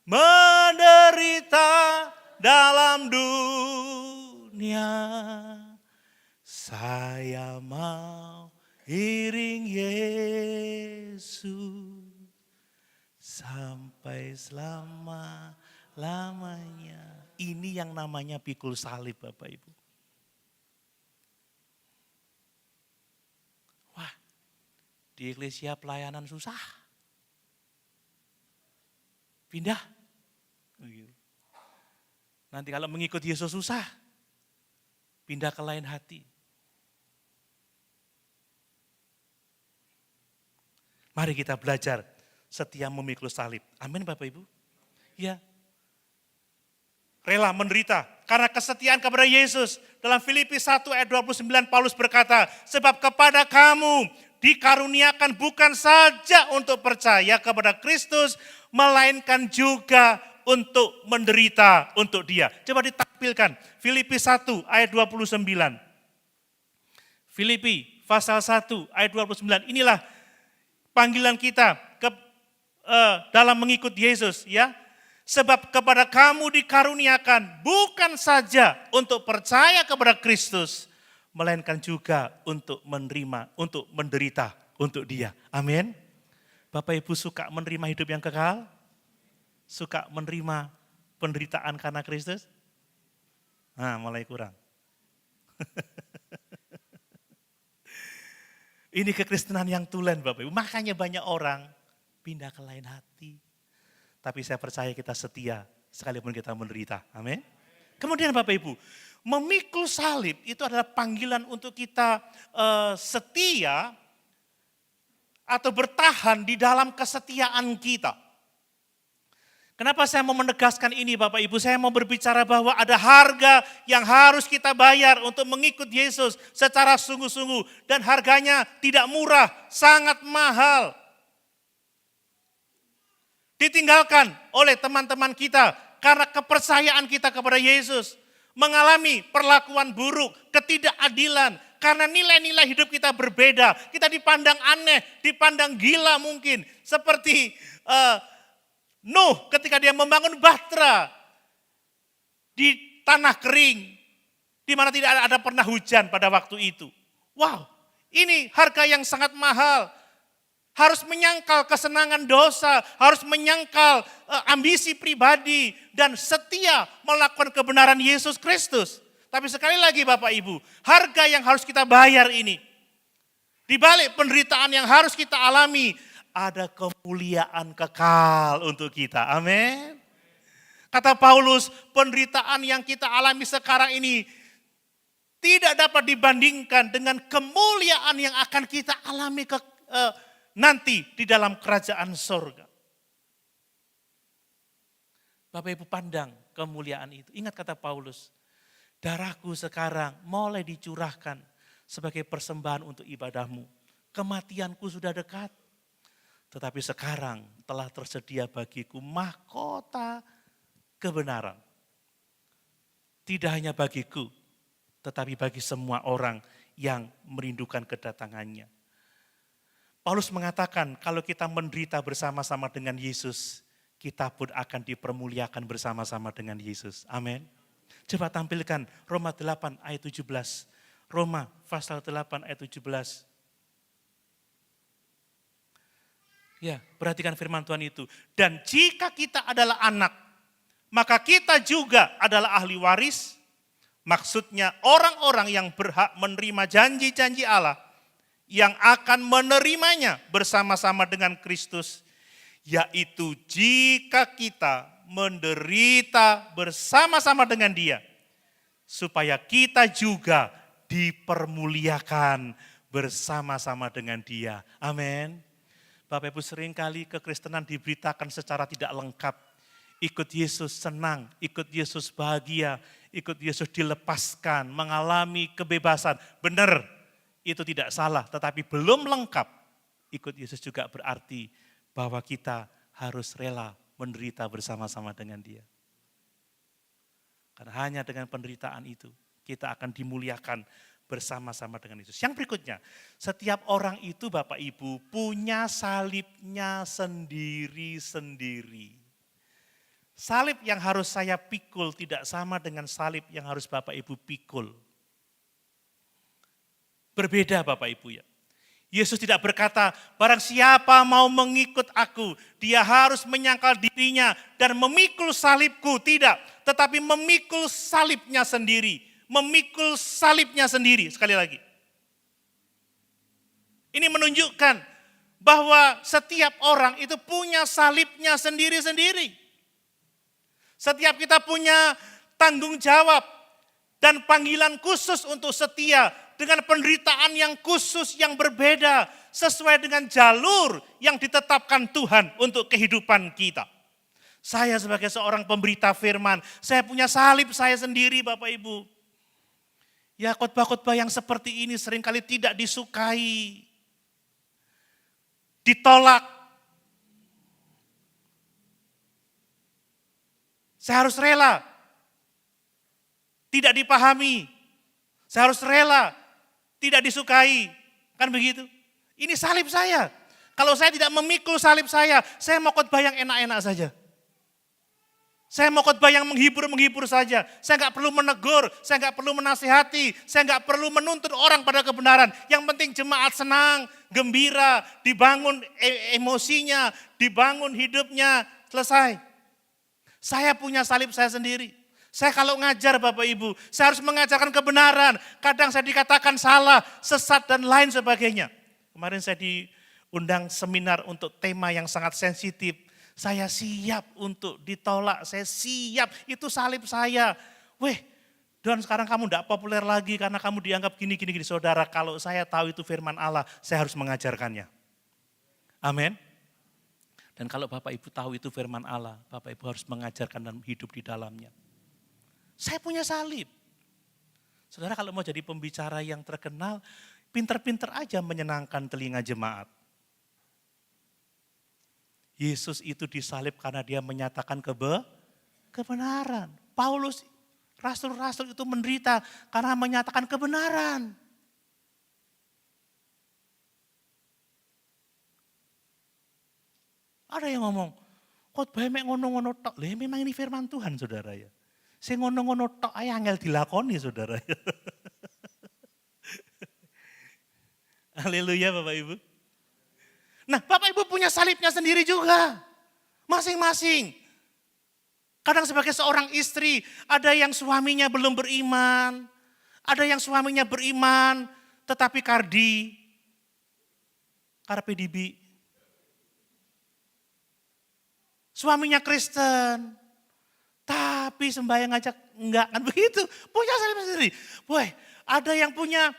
menderita dalam dunia, saya mau iring Yesus sampai selama-lamanya. Ini yang namanya pikul salib Bapak Ibu. Wah, di Eklesia pelayanan susah. Pindah. Nanti kalau mengikut Yesus susah, pindah ke lain hati. Mari kita belajar setia memikul salib. Amin Bapak Ibu. Ya. Rela menderita karena kesetiaan kepada Yesus. Dalam Filipi 1 ayat 29 Paulus berkata, sebab kepada kamu dikaruniakan bukan saja untuk percaya kepada Kristus, melainkan juga untuk menderita untuk Dia. Coba ditampilkan Filipi 1 ayat 29. Filipi pasal 1 ayat 29. Inilah panggilan kita dalam mengikut Yesus ya. Sebab kepada kamu dikaruniakan bukan saja untuk percaya kepada Kristus, melainkan juga untuk menerima, untuk menderita untuk Dia. Amin. Bapak Ibu suka menerima hidup yang kekal? Suka menerima penderitaan karena Kristus? Nah, mulai kurang. Ini kekristenan yang tulen Bapak Ibu. Makanya banyak orang pindah ke lain hati. Tapi saya percaya kita setia sekalipun kita menderita. Amin. Kemudian Bapak Ibu, memikul salib itu adalah panggilan untuk kita setia atau bertahan di dalam kesetiaan kita. Kenapa saya mau menegaskan ini Bapak Ibu? Saya mau berbicara bahwa ada harga yang harus kita bayar untuk mengikut Yesus secara sungguh-sungguh. Dan harganya tidak murah, sangat mahal. Ditinggalkan oleh teman-teman kita karena kepercayaan kita kepada Yesus. Mengalami perlakuan buruk, ketidakadilan. Karena nilai-nilai hidup kita berbeda. Kita dipandang aneh, dipandang gila mungkin. Seperti Nuh ketika dia membangun bahtera di tanah kering, di mana tidak ada pernah hujan pada waktu itu. Wow, ini harga yang sangat mahal. Harus menyangkal kesenangan dosa, harus menyangkal ambisi pribadi, dan setia melakukan kebenaran Yesus Kristus. Tapi sekali lagi Bapak Ibu, harga yang harus kita bayar ini, di balik penderitaan yang harus kita alami, ada kemuliaan kekal untuk kita. Amin. Kata Paulus, penderitaan yang kita alami sekarang ini tidak dapat dibandingkan dengan kemuliaan yang akan kita alami nanti di dalam kerajaan sorga. Bapak Ibu pandang kemuliaan itu. Ingat kata Paulus, darahku sekarang mulai dicurahkan sebagai persembahan untuk ibadahmu. Kematianku sudah dekat. Tetapi sekarang telah tersedia bagiku mahkota kebenaran. Tidak hanya bagiku, tetapi bagi semua orang yang merindukan kedatangannya. Paulus mengatakan kalau kita menderita bersama-sama dengan Yesus, kita pun akan dipermuliakan bersama-sama dengan Yesus. Amin. Coba tampilkan Roma 8 ayat 17. Roma pasal 8 ayat 17. Ya, perhatikan firman Tuhan itu. Dan jika kita adalah anak, maka kita juga adalah ahli waris. Maksudnya orang-orang yang berhak menerima janji-janji Allah, yang akan menerimanya bersama-sama dengan Kristus. Yaitu jika kita menderita bersama-sama dengan Dia, supaya kita juga dipermuliakan bersama-sama dengan Dia. Amin. Bapak Ibu, seringkali kekristenan diberitakan secara tidak lengkap. Ikut Yesus senang, ikut Yesus bahagia, ikut Yesus dilepaskan, mengalami kebebasan. Benar, itu tidak salah, tetapi belum lengkap. Ikut Yesus juga berarti bahwa kita harus rela menderita bersama-sama dengan Dia. Karena hanya dengan penderitaan itu, kita akan dimuliakan bersama-sama dengan Yesus. Yang berikutnya, setiap orang itu Bapak Ibu punya salibnya sendiri-sendiri. Salib yang harus saya pikul tidak sama dengan salib yang harus Bapak Ibu pikul. Berbeda Bapak Ibu ya. Yesus tidak berkata, barang siapa mau mengikut aku, dia harus menyangkal dirinya dan memikul salibku. Tidak, tetapi memikul salibnya sendiri. Memikul salibnya sendiri, sekali lagi. Ini menunjukkan bahwa setiap orang itu punya salibnya sendiri-sendiri. Setiap kita punya tanggung jawab dan panggilan khusus untuk setia dengan penderitaan yang khusus, yang berbeda, sesuai dengan jalur yang ditetapkan Tuhan untuk kehidupan kita. Saya sebagai seorang pemberita firman, saya punya salib saya sendiri Bapak Ibu. Ya, khotbah-khotbah yang seperti ini seringkali tidak disukai, ditolak. Saya harus rela, tidak dipahami. Saya harus rela, tidak disukai. Kan begitu? Ini salib saya. Kalau saya tidak memikul salib saya mau khotbah yang enak-enak saja. Saya mau khotbah yang menghibur saja. Saya nggak perlu menegur, saya nggak perlu menasihati, saya nggak perlu menuntut orang pada kebenaran. Yang penting jemaat senang, gembira, dibangun emosinya, dibangun hidupnya, selesai. Saya punya salib saya sendiri. Saya kalau ngajar Bapak Ibu, saya harus mengajarkan kebenaran. Kadang saya dikatakan salah, sesat dan lain sebagainya. Kemarin saya diundang seminar untuk tema yang sangat sensitif. Saya siap untuk ditolak, saya siap, itu salib saya. Weh, Don sekarang kamu tidak populer lagi karena kamu dianggap gini. Saudara, kalau saya tahu itu firman Allah, saya harus mengajarkannya. Amin. Dan kalau Bapak Ibu tahu itu firman Allah, Bapak Ibu harus mengajarkan dan hidup di dalamnya. Saya punya salib. Saudara kalau mau jadi pembicara yang terkenal, pinter-pinter aja menyenangkan telinga jemaat. Yesus itu disalib karena dia menyatakan kebenaran. Paulus, rasul-rasul itu menderita karena menyatakan kebenaran. Ada yang ngomong, khotbah mek ngono-ngono tok. Lah memang ini firman Tuhan, Saudara ya. Sing ngono-ngono tok ae angel dilakoni, Saudara ya. Haleluya Bapak Ibu. Nah, Bapak Ibu punya salibnya sendiri juga. Masing-masing. Kadang sebagai seorang istri, ada yang suaminya belum beriman. Ada yang suaminya beriman, tetapi karpe dibi. Suaminya Kristen, tapi sembahyang ngajak enggak kan begitu. Punya salib sendiri. Boy, ada yang punya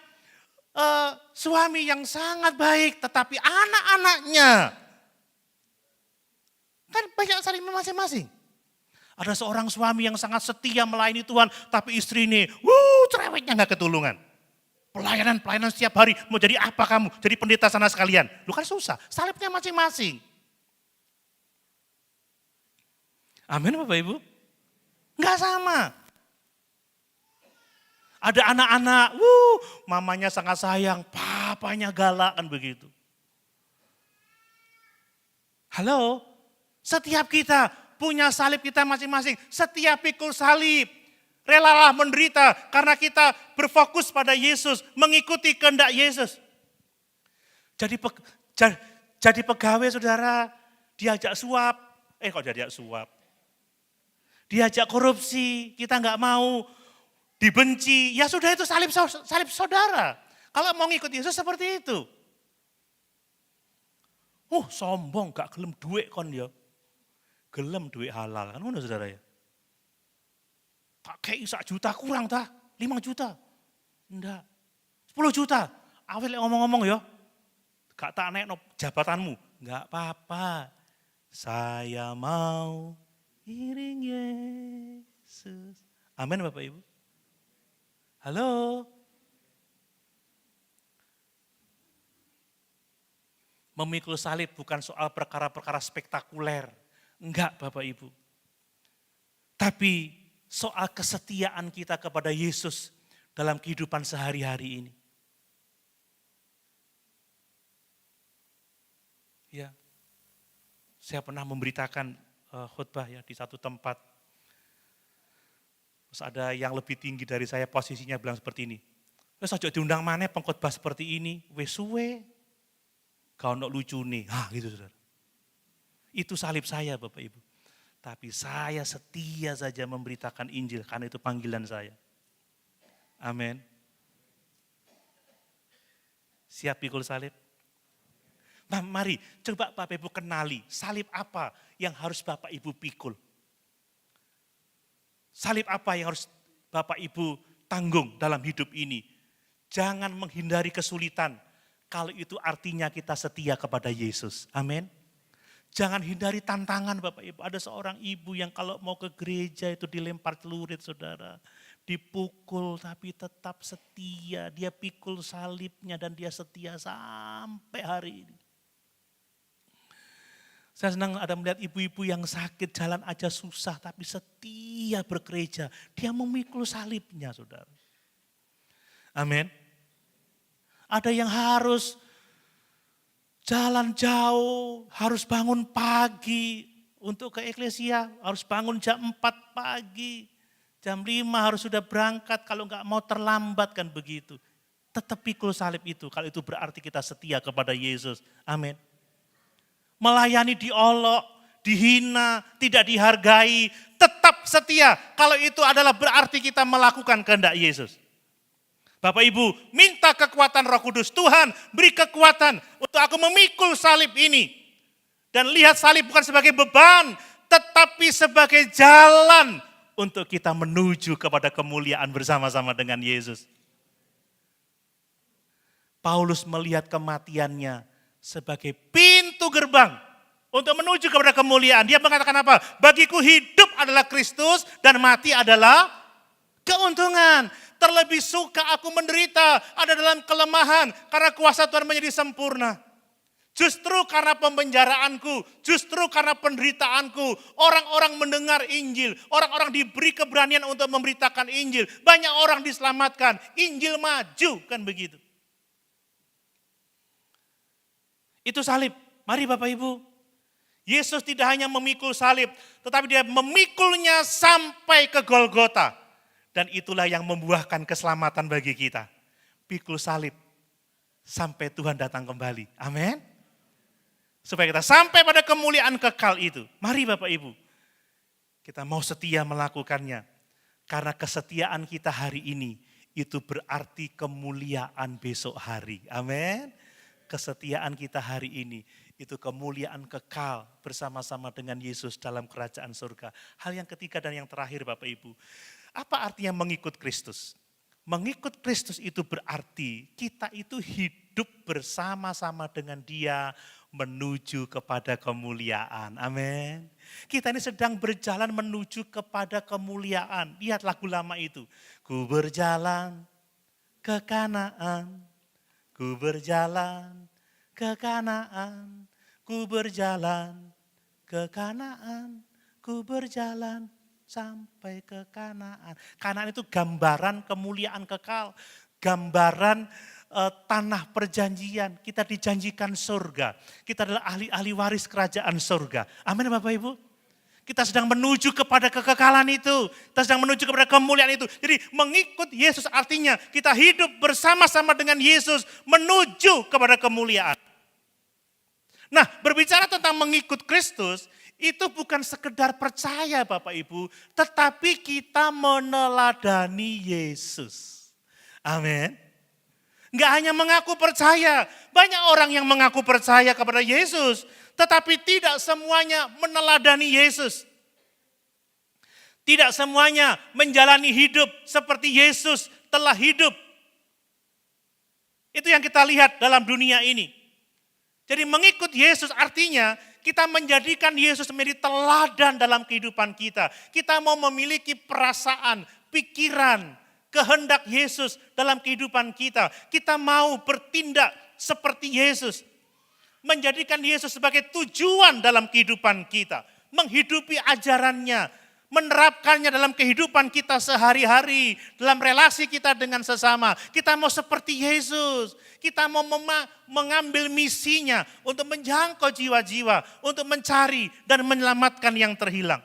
suami yang sangat baik, tetapi anak-anaknya kan banyak salib masing-masing. Ada seorang suami yang sangat setia melayani Tuhan, tapi istri ini, cerewetnya enggak ketulungan. Pelayanan setiap hari, mau jadi apa kamu? Jadi pendeta sana sekalian. Lu kan susah, salibnya masing-masing. Amin Bapak Ibu? Enggak sama. Ada anak-anak, mamanya sangat sayang, papanya galak kan begitu. Halo, setiap kita punya salib kita masing-masing. Setiap pikul salib, relalah menderita karena kita berfokus pada Yesus, mengikuti kehendak Yesus. Jadi pegawai saudara, diajak suap, kok diajak suap? Diajak korupsi, kita nggak mau, dibenci, ya sudah itu salib saudara. Kalau mau ngikut Yesus seperti itu. Sombong, gak gelem duit kon ya. Gelem duit halal, kan mana saudara ya. Tak kei 1 juta kurang tak, 5 juta. Enggak, 10 juta. Awal ngomong-ngomong ya, gak tak naik jabatanmu. Enggak apa-apa, saya mau iring Yesus. Amin Bapak Ibu. Halo. Memikul salib bukan soal perkara-perkara spektakuler. Enggak Bapak Ibu. Tapi soal kesetiaan kita kepada Yesus dalam kehidupan sehari-hari ini. Ya, saya pernah memberitakan khutbah ya di satu tempat. Terus ada yang lebih tinggi dari saya posisinya bilang seperti ini. Wes aja diundang maneh pengkhotbah seperti ini, wes suwe. Kau nak lucu nih, gitu saudara. Itu salib saya Bapak Ibu. Tapi saya setia saja memberitakan Injil karena itu panggilan saya. Amin. Siap pikul salib? Nah mari coba Bapak Ibu kenali salib apa yang harus Bapak Ibu pikul. Salib apa yang harus Bapak Ibu tanggung dalam hidup ini. Jangan menghindari kesulitan kalau itu artinya kita setia kepada Yesus. Amin. Jangan hindari tantangan Bapak Ibu. Ada seorang ibu yang kalau mau ke gereja itu dilempar celurit saudara. Dipukul tapi tetap setia. Dia pikul salibnya dan dia setia sampai hari ini. Saya senang ada melihat ibu-ibu yang sakit, jalan aja susah, tapi setia bergereja. Dia memikul salibnya, saudara. Amin. Ada yang harus jalan jauh, harus bangun pagi untuk ke eklesia, harus bangun jam 4 pagi. Jam 5 harus sudah berangkat, kalau enggak mau terlambat kan begitu. Tetap pikul salib itu, kalau itu berarti kita setia kepada Yesus. Amin. Melayani diolok, dihina, tidak dihargai, tetap setia. Kalau itu adalah berarti kita melakukan kehendak Yesus. Bapak Ibu, minta kekuatan Roh Kudus. Tuhan, beri kekuatan untuk aku memikul salib ini. Dan lihat salib bukan sebagai beban, tetapi sebagai jalan untuk kita menuju kepada kemuliaan bersama-sama dengan Yesus. Paulus melihat kematiannya sebagai pintu gerbang untuk menuju kepada kemuliaan. Dia mengatakan apa? Bagiku hidup adalah Kristus dan mati adalah keuntungan. Terlebih suka aku menderita, ada dalam kelemahan, karena kuasa Tuhan menjadi sempurna. Justru karena pembenjaraanku, justru karena penderitaanku, orang-orang mendengar Injil, orang-orang diberi keberanian untuk memberitakan Injil, banyak orang diselamatkan, Injil maju, kan begitu. Itu salib. Mari Bapak Ibu, Yesus tidak hanya memikul salib, tetapi dia memikulnya sampai ke Golgota. Dan itulah yang membuahkan keselamatan bagi kita. Pikul salib sampai Tuhan datang kembali. Amin. Supaya kita sampai pada kemuliaan kekal itu. Mari Bapak Ibu, kita mau setia melakukannya. Karena kesetiaan kita hari ini, itu berarti kemuliaan besok hari. Amin. Kesetiaan kita hari ini, itu kemuliaan kekal bersama-sama dengan Yesus dalam kerajaan surga. Hal yang ketiga dan yang terakhir Bapak Ibu, apa artinya mengikut Kristus? Mengikut Kristus itu berarti kita itu hidup bersama-sama dengan Dia menuju kepada kemuliaan. Amin. Kita ini sedang berjalan menuju kepada kemuliaan. Lihat lagu lama itu. Ku berjalan ke Kanaan, ku berjalan ke Kanaan, ku berjalan ke Kanaan, ku berjalan sampai ke Kanaan. Kanaan itu gambaran kemuliaan kekal, gambaran tanah perjanjian. Kita dijanjikan surga. Kita adalah ahli-ahli waris kerajaan surga. Amin Bapak Ibu. Kita sedang menuju kepada kekekalan itu. Kita sedang menuju kepada kemuliaan itu. Jadi mengikut Yesus artinya kita hidup bersama-sama dengan Yesus menuju kepada kemuliaan. Nah, berbicara tentang mengikut Kristus, itu bukan sekedar percaya Bapak Ibu, tetapi kita meneladani Yesus. Amin. Enggak hanya mengaku percaya, banyak orang yang mengaku percaya kepada Yesus, tetapi tidak semuanya meneladani Yesus. Tidak semuanya menjalani hidup seperti Yesus telah hidup. Itu yang kita lihat dalam dunia ini. Jadi mengikut Yesus artinya kita menjadikan Yesus menjadi teladan dalam kehidupan kita. Kita mau memiliki perasaan, pikiran, kehendak Yesus dalam kehidupan kita. Kita mau bertindak seperti Yesus. Menjadikan Yesus sebagai tujuan dalam kehidupan kita. Menghidupi ajarannya, menerapkannya dalam kehidupan kita sehari-hari. Dalam relasi kita dengan sesama. Kita mau seperti Yesus. Kita mau mengambil misinya untuk menjangkau jiwa-jiwa, untuk mencari dan menyelamatkan yang terhilang.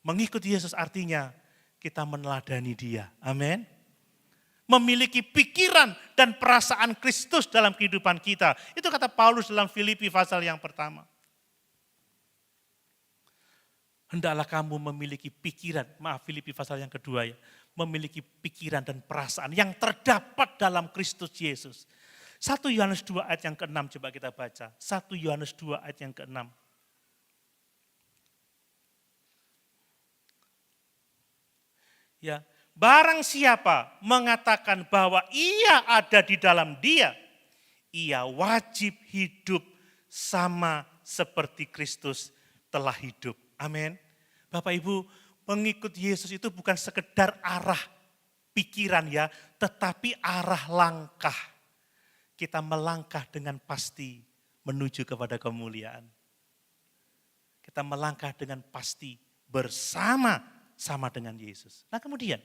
Mengikuti Yesus artinya kita meneladani Dia. Amin. Memiliki pikiran dan perasaan Kristus dalam kehidupan kita. Itu kata Paulus dalam Filipi pasal yang pertama. Hendaklah kamu memiliki pikiran, Filipi pasal yang kedua ya. Memiliki pikiran dan perasaan yang terdapat dalam Kristus Yesus. 1 Yohanes 2 ayat yang ke-6 coba kita baca. 1 Yohanes 2 ayat yang ke-6. Ya, barang siapa mengatakan bahwa ia ada di dalam Dia, ia wajib hidup sama seperti Kristus telah hidup. Amin. Bapak Ibu, mengikut Yesus itu bukan sekedar arah pikiran ya, tetapi arah langkah. Kita melangkah dengan pasti menuju kepada kemuliaan. Kita melangkah dengan pasti bersama-sama dengan Yesus. Nah kemudian,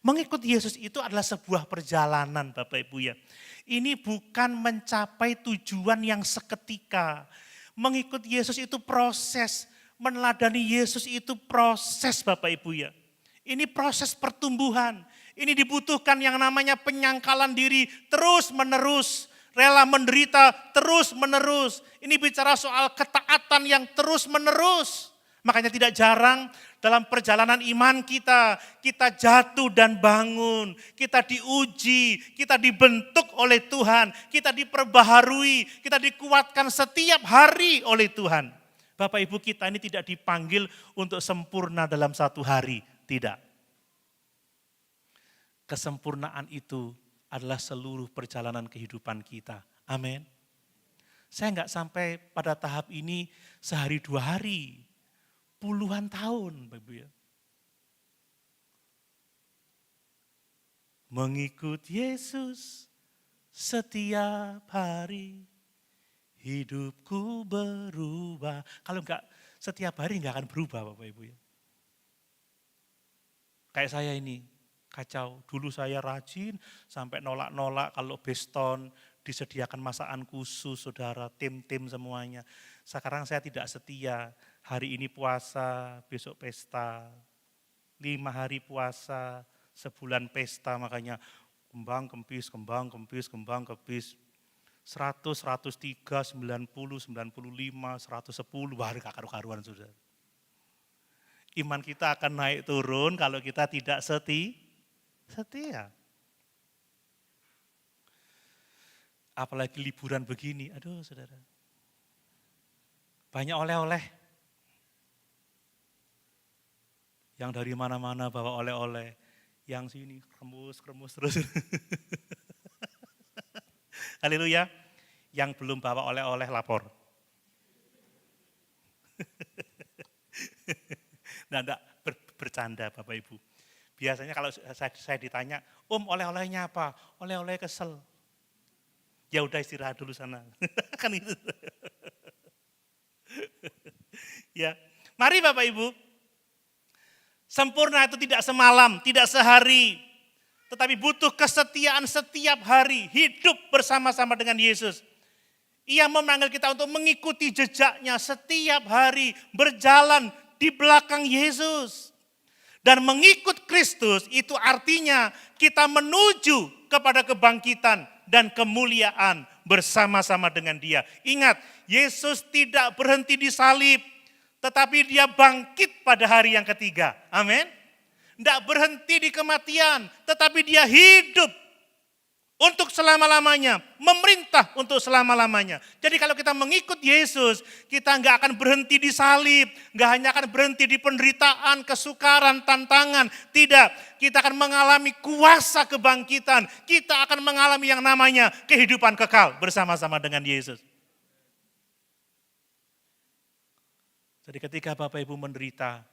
mengikut Yesus itu adalah sebuah perjalanan Bapak Ibu ya. Ini bukan mencapai tujuan yang seketika. Mengikut Yesus itu proses. Meneladani Yesus itu proses Bapak Ibu ya. Ini proses pertumbuhan. Ini dibutuhkan yang namanya penyangkalan diri terus menerus. Rela menderita terus menerus. Ini bicara soal ketaatan yang terus menerus. Makanya tidak jarang dalam perjalanan iman kita jatuh dan bangun. Kita diuji, kita dibentuk oleh Tuhan. Kita diperbaharui, kita dikuatkan setiap hari oleh Tuhan. Bapak Ibu kita ini tidak dipanggil untuk sempurna dalam satu hari, tidak. Kesempurnaan itu adalah seluruh perjalanan kehidupan kita. Amin. Saya nggak sampai pada tahap ini sehari 2 hari, puluhan tahun, Bapak Ibu ya. Mengikut Yesus setiap hari, hidupku berubah. Kalau enggak setiap hari enggak akan berubah Bapak Ibu ya. Kayak saya ini, kacau. Dulu saya rajin sampai nolak-nolak kalau beston disediakan masakan khusus, saudara, tim-tim semuanya. Sekarang saya tidak setia. Hari ini puasa, besok pesta. 5 hari puasa, sebulan pesta, makanya kembang kempis, 100, 103, 90, 95, 110, wah gak karu-karuan saudara. Iman kita akan naik turun kalau kita tidak setia. Apalagi liburan begini, aduh saudara. Banyak oleh-oleh. Yang dari mana-mana bawa oleh-oleh. Yang sini kremus terus. Haleluya. Yang belum bawa oleh-oleh lapor. Nah, enggak bercanda Bapak Ibu. Biasanya kalau saya ditanya, oleh-olehnya apa? Oleh-oleh kesel. Ya udah istirahat dulu sana. Kan itu. Ya. Mari Bapak Ibu. Sempurna itu tidak semalam, tidak sehari. Tetapi butuh kesetiaan setiap hari. Hidup bersama-sama dengan Yesus. Ia memanggil kita untuk mengikuti jejaknya setiap hari. Berjalan di belakang Yesus. Dan mengikut Kristus itu artinya kita menuju kepada kebangkitan dan kemuliaan bersama-sama dengan Dia. Ingat, Yesus tidak berhenti di salib, tetapi Dia bangkit pada hari yang ketiga. Amin. Tidak berhenti di kematian, tetapi Dia hidup untuk selama-lamanya, memerintah untuk selama-lamanya. Jadi kalau kita mengikut Yesus, kita nggak akan berhenti di salib, nggak hanya akan berhenti di penderitaan, kesukaran, tantangan. Tidak, kita akan mengalami kuasa kebangkitan. Kita akan mengalami yang namanya kehidupan kekal bersama-sama dengan Yesus. Jadi ketika Bapak Ibu menderita,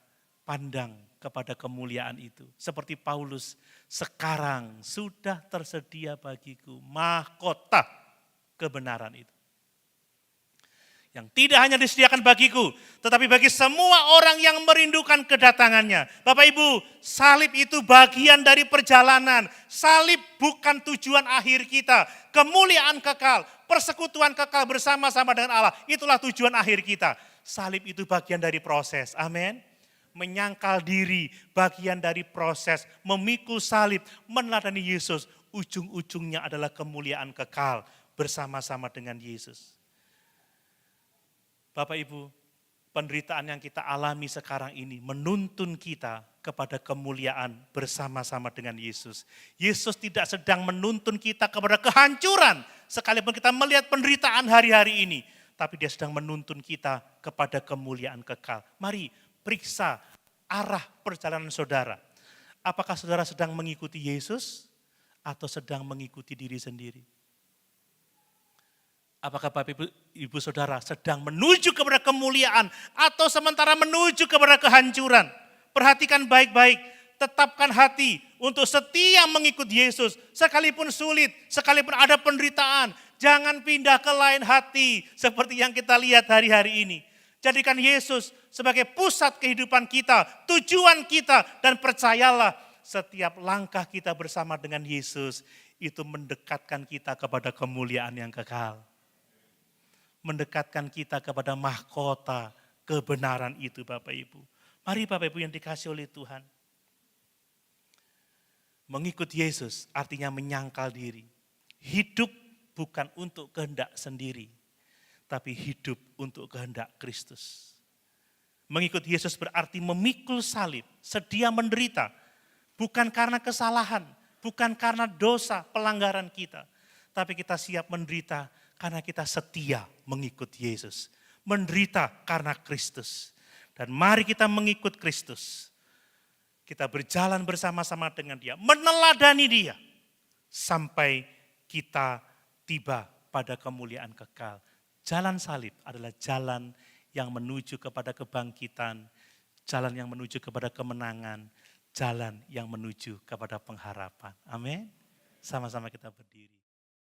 pandang kepada kemuliaan itu. Seperti Paulus, sekarang sudah tersedia bagiku mahkota kebenaran itu. Yang tidak hanya disediakan bagiku, tetapi bagi semua orang yang merindukan kedatangannya. Bapak Ibu, salib itu bagian dari perjalanan. Salib bukan tujuan akhir kita. Kemuliaan kekal, persekutuan kekal bersama-sama dengan Allah. Itulah tujuan akhir kita. Salib itu bagian dari proses. Amin. Menyangkal diri, bagian dari proses, memikul salib, meneladani Yesus, ujung-ujungnya adalah kemuliaan kekal bersama-sama dengan Yesus. Bapak Ibu, penderitaan yang kita alami sekarang ini menuntun kita kepada kemuliaan bersama-sama dengan Yesus. Yesus tidak sedang menuntun kita kepada kehancuran, sekalipun kita melihat penderitaan hari-hari ini, tapi Dia sedang menuntun kita kepada kemuliaan kekal. Mari periksa arah perjalanan saudara. Apakah saudara sedang mengikuti Yesus atau sedang mengikuti diri sendiri? Apakah Bapak Ibu Saudara sedang menuju kepada kemuliaan atau sementara menuju kepada kehancuran? Perhatikan baik-baik, tetapkan hati untuk setia mengikuti Yesus. Sekalipun sulit, sekalipun ada penderitaan, jangan pindah ke lain hati seperti yang kita lihat hari-hari ini. Jadikan Yesus sebagai pusat kehidupan kita, tujuan kita, dan percayalah setiap langkah kita bersama dengan Yesus itu mendekatkan kita kepada kemuliaan yang kekal. Mendekatkan kita kepada mahkota kebenaran itu Bapak Ibu. Mari Bapak Ibu yang dikasih oleh Tuhan. Mengikut Yesus artinya menyangkal diri. Hidup bukan untuk kehendak sendiri, tapi hidup untuk kehendak Kristus. Mengikut Yesus berarti memikul salib, sedia menderita, bukan karena kesalahan, bukan karena dosa, pelanggaran kita. Tapi kita siap menderita karena kita setia mengikut Yesus. Menderita karena Kristus. Dan mari kita mengikut Kristus. Kita berjalan bersama-sama dengan Dia, meneladani Dia. Sampai kita tiba pada kemuliaan kekal. Jalan salib adalah jalan yang menuju kepada kebangkitan, jalan yang menuju kepada kemenangan, jalan yang menuju kepada pengharapan. Amin. Sama-sama kita berdiri.